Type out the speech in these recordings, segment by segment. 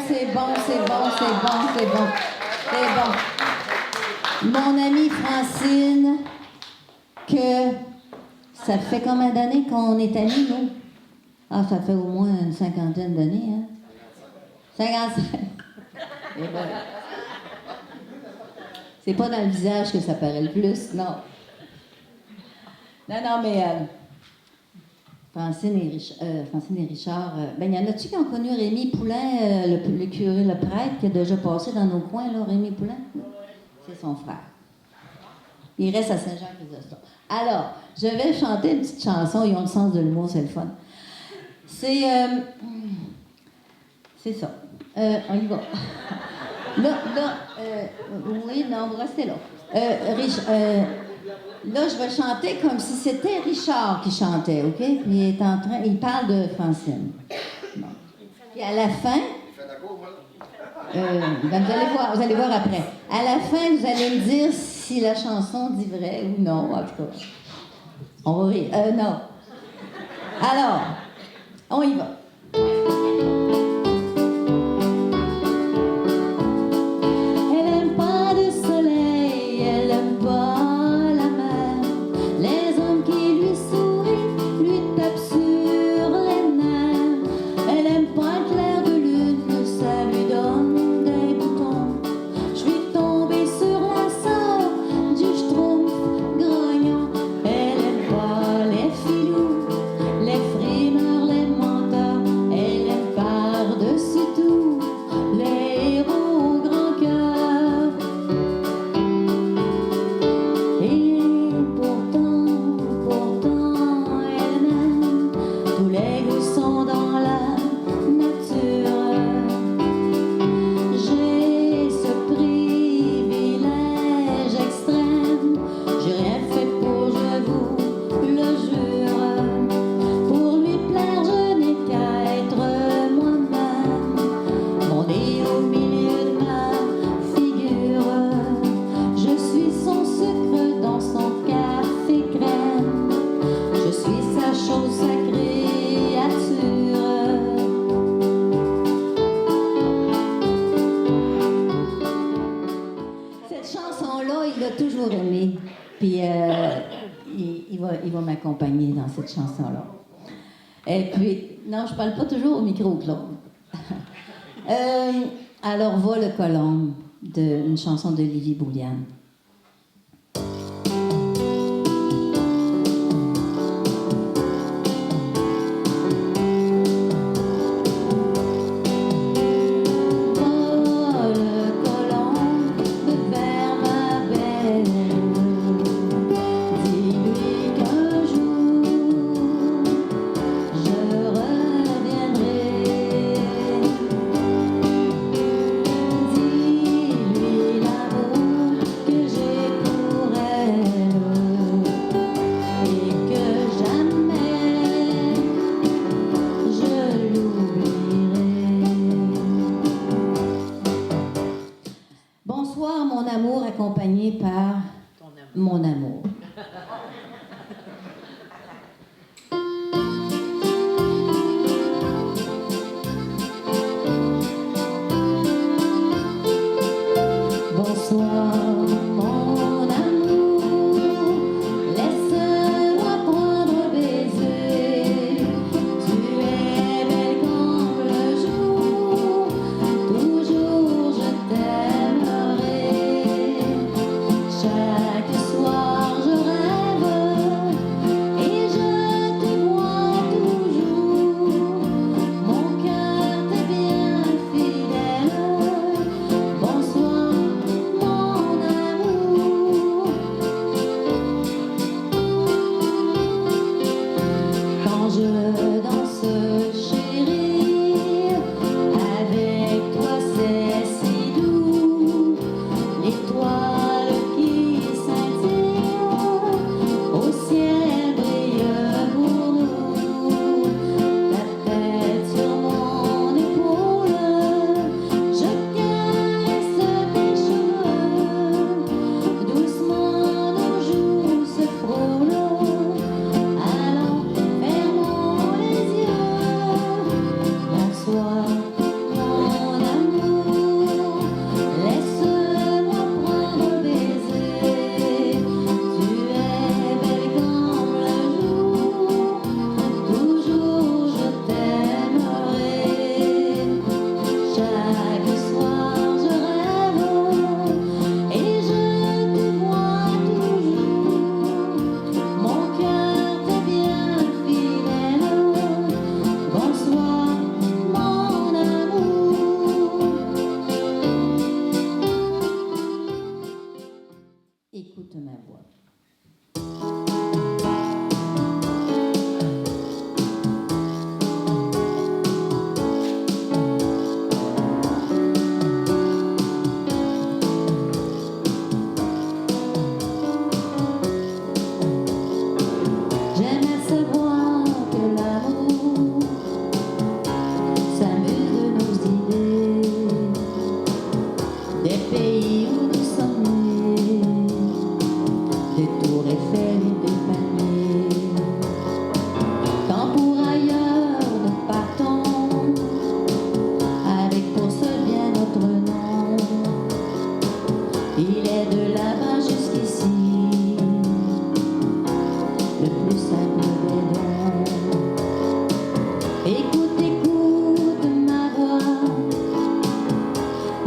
c'est bon, c'est bon, c'est bon, c'est bon. C'est bon. Mon amie Francine, que ça fait combien d'années qu'on est amis, nous? Ah, ça fait au moins une cinquantaine d'années, hein? 55. Et voilà. C'est pas dans le visage que ça paraît le plus, non. Non, mais Francine et Richard, ben, y en a-tu qui ont connu Rémi Poulain, le curé, le prêtre, qui a déjà passé dans nos coins, là, Rémi Poulain? C'est son frère. Il reste à Saint-Jean-Chrysostome. Alors, je vais chanter une petite chanson. Ils ont le sens de l'humour, c'est le fun. C'est ça. On y va. Oui, non, vous restez là. Là, je vais chanter comme si c'était Richard qui chantait, OK? Puis il parle de Francine. Bon. Puis à la fin... ben vous allez voir après. À la fin, vous allez me dire si la chanson dit vrai ou non, en tout cas. On va rire. Non. Alors, on y va. Elle aime pas le soleil, elle aime pas la mer. Les hommes qui lui sourient lui tapent sur les nerfs. Elle aime pas le clair de lune, ça lui donne des boutons. Je suis tombée sur la sœur du schtroumpf grognon. Elle aime pas les filous, les frimeurs, les menteurs. Elle aime par-dessus tout les héros au grand cœur. Et pourtant, elle m'aime. Tous les goûts sont dans la nature. J'ai ce privilège extrême. J'ai rien fait pour, je vous le jure. Pour lui plaire, je n'ai qu'à être moi-même. Mon nez au milieu de ma figure. Je suis son sucre dans son café crème. Je suis sa chose sacrée créature. Cette chanson-là, il l'a toujours aimée. Puis il va m'accompagner dans cette chanson-là. Et puis, non, je parle pas toujours au micro, Claude. Alors, va le colombe, une chanson de Lily Bouliane. Va le colombe vers ma belle. Dis-lui qu'un jour je reviendrai. Dis-lui l'amour que j'ai pour elle et que jamais je l'oublierai. Bonsoir, mon amour, accompagné par mon amour. Bonsoir, mon amour, laisse-moi prendre un baiser. Tu es belle comme le jour, toujours je t'aimerai. Chaque soir je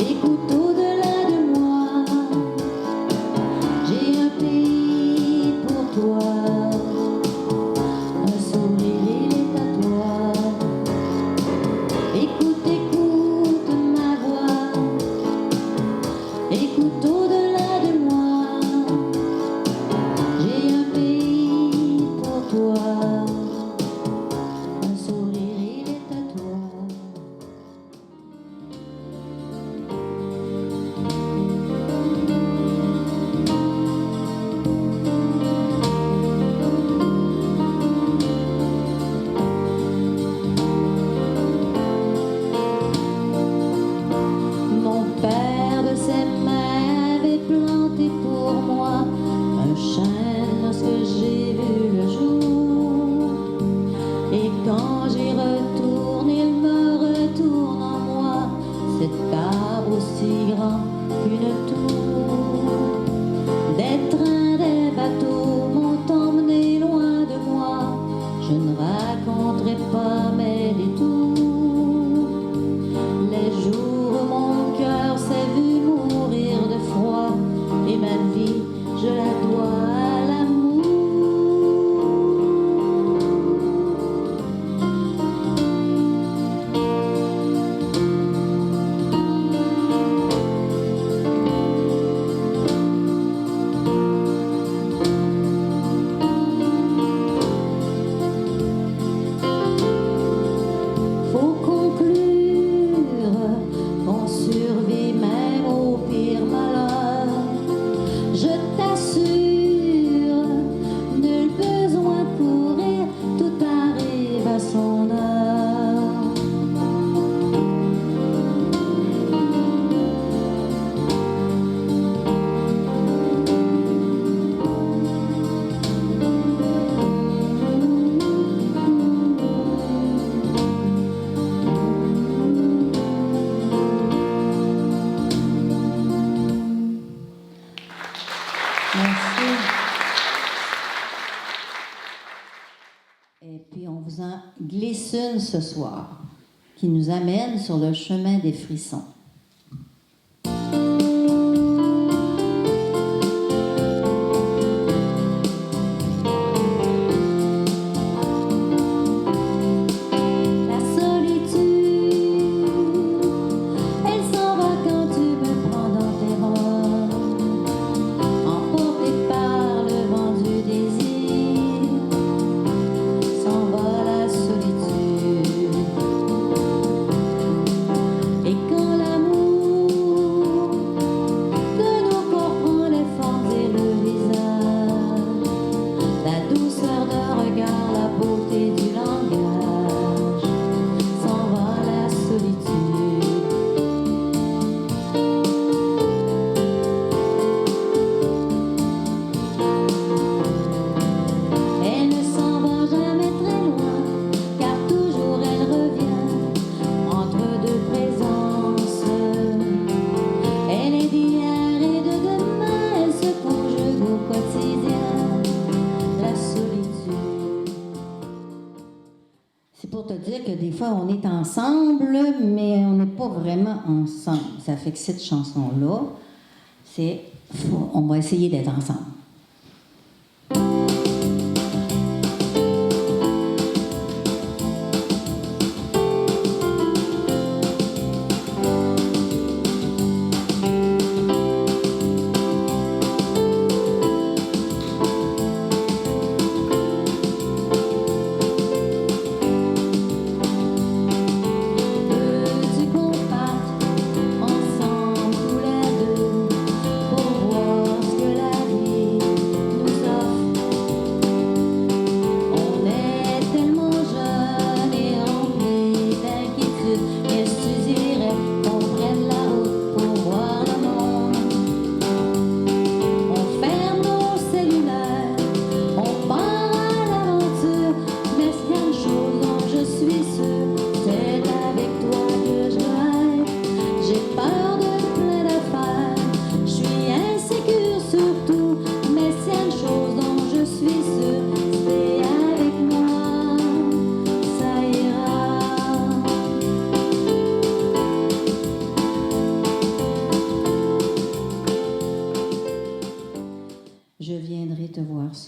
Écoute, au-delà de moi, j'ai un pays pour toi. Un sourire, il est à toi. Écoute, écoute ma voix. Écoute, au-delà de moi, j'ai un pays pour toi. Un sourire, il est à toi. Mon père de ses mains avait planté pour moi un chêne lorsque j'ai vu le jour. Et quand j'y retourne, il me retourne en moi cet arbre aussi grand qu'une tour. Des trains, des bateaux m'ont emmené loin de moi. Je ne raconterai pas mes détours. Les jours où mon cœur s'est vu mourir de froid, et ma vie, je la dois à l'amour. Faut conclure qu'on survit même au pire malheur. Je t'assure, nul besoin de courir, tout arrive à son heure. Merci. Et puis on vous en glisse une ce soir qui nous amène sur le chemin des frissons. La solitude, elle s'en va quand tu me prends dans tes bras. Emporté par le vent du désir, s'en va la solitude. Et quand l'amour de nos corps prend les formes et le visage, la douceur d'un regard, la beauté du langage, s'en va la solitude. Elle ne s'en va jamais très loin, car toujours elle revient entre deux présences. Elle est d'hier et de demain, elle se conjugue au quotidien, la solitude. C'est pour te dire que des fois on est ensemble, mais on n'est pas vraiment ensemble. Ça fait que cette chanson-là, on va essayer d'être ensemble. Veux-tu qu'on parte ensemble tous les deux pour voir ce que la vie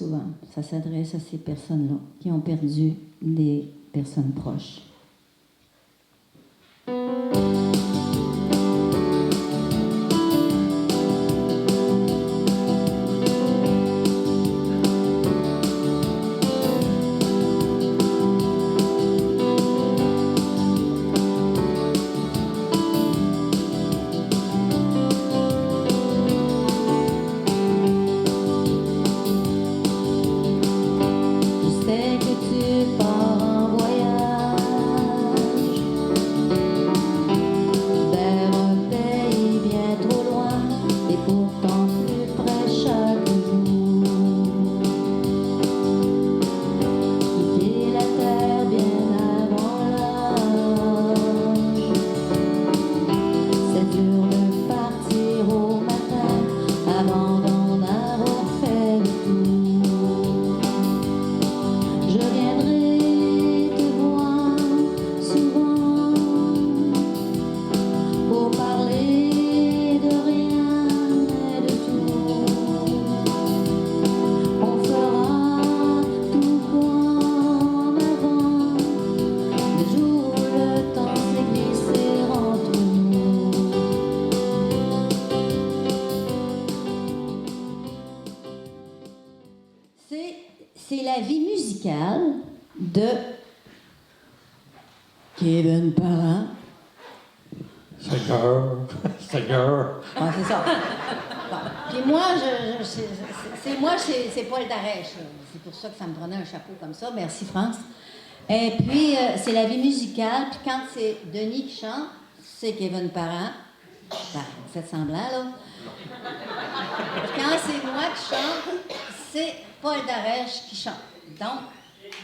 souvent. Ça s'adresse à ces personnes-là qui ont perdu des personnes proches. C'est la vie musicale de Kevin Parent. Seigneur. Ah, c'est ça. Bon. Puis moi, c'est Paul Darèche. C'est pour ça que ça me prenait un chapeau comme ça. Merci, France. Et puis, c'est la vie musicale. Puis quand c'est Denis qui chante, c'est Kevin Parent. Ben, vous faites semblant, là. Puis quand c'est moi qui chante, c'est Paul Darèche qui chante. Donc,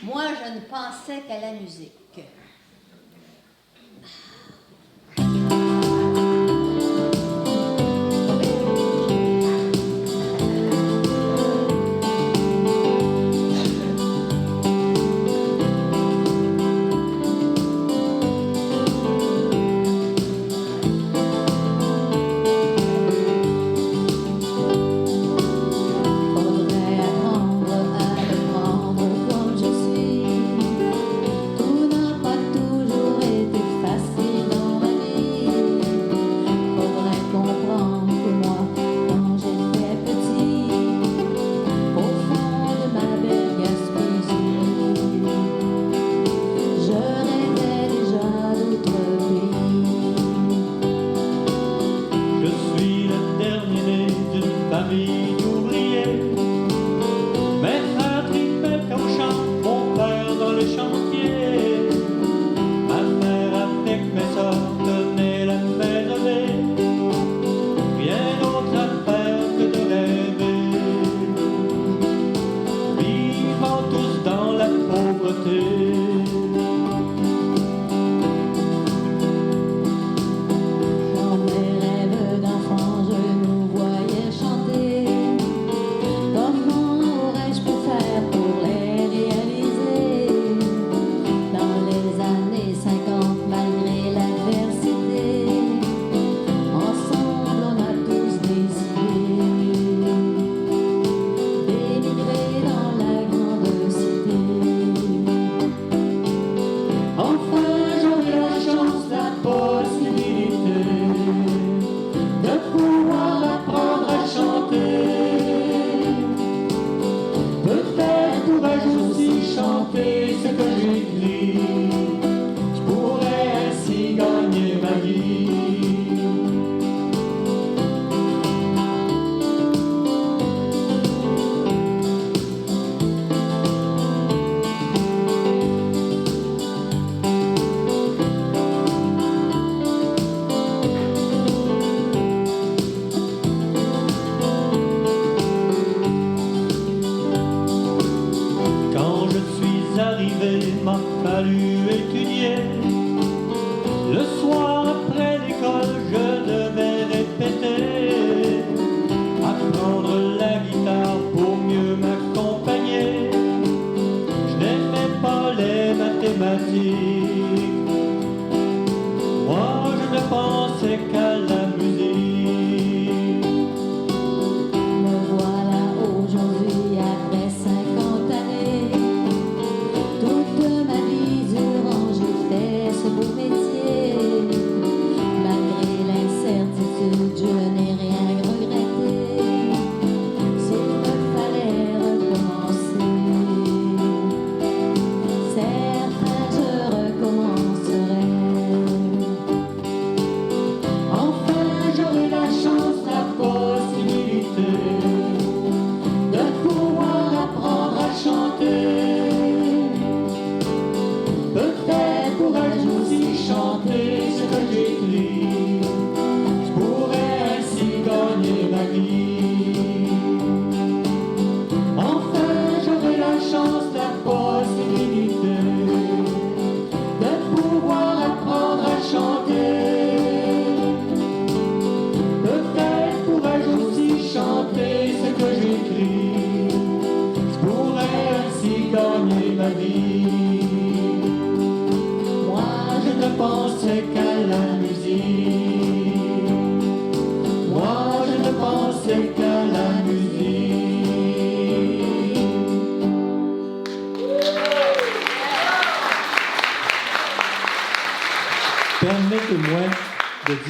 moi, je ne pensais qu'à la musique. Tout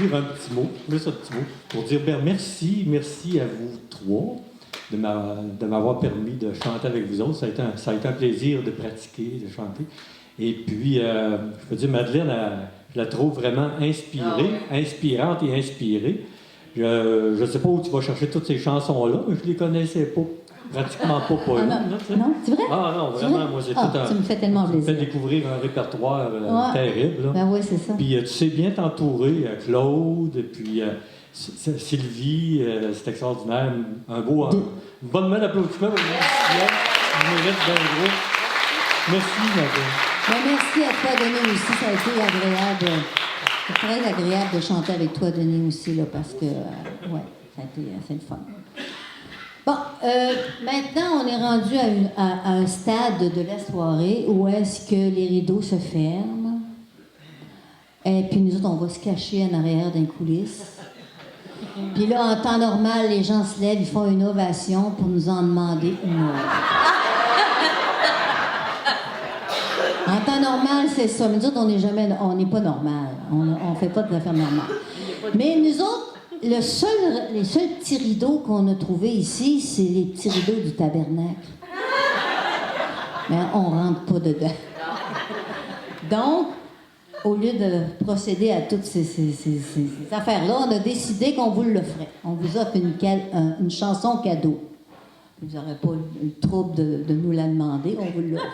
dire un petit mot, juste un petit mot, pour dire merci à vous trois de m'avoir permis de chanter avec vous autres. Ça a été un plaisir de pratiquer, de chanter. Et puis, je peux dire, Madeleine, je la trouve vraiment inspirante et inspirée. Je ne sais pas où tu vas chercher toutes ces chansons-là, mais je ne les connaissais pas. Pratiquement pas une. Non, c'est vrai? Ah non, vraiment, moi, c'est tout un... Tu me fais tellement Tu me fais plaisir. découvrir un répertoire terrible. Là. Ben oui, c'est ça. Puis tu sais bien t'entourer, Claude, puis Sylvie, c'est extraordinaire. Une bonne main d'applaudissement pour je mérite bien gros. Merci, Madeleine. Ben, merci à toi, Denis, aussi. Ça a été agréable. C'est très agréable de chanter avec toi, Denis, aussi, là, parce que, ouais, ça a été assez le fun. Bon, maintenant, on est rendu à un stade de la soirée où est-ce que les rideaux se ferment. Et puis nous autres, on va se cacher en arrière d'un coulisse. Puis là, en temps normal, les gens se lèvent, ils font une ovation pour nous en demander une autre. En temps normal, c'est ça. Mais nous autres, on n'est pas normal. On fait pas de affaires normales. Mais nous autres, les seuls petits rideaux qu'on a trouvés ici, c'est les petits rideaux du tabernacle. Mais on rentre pas dedans. Donc, au lieu de procéder à toutes ces affaires-là, on a décidé qu'on vous le ferait. On vous offre une chanson cadeau. Vous n'aurez pas eu le trouble de nous la demander, on vous l'offre.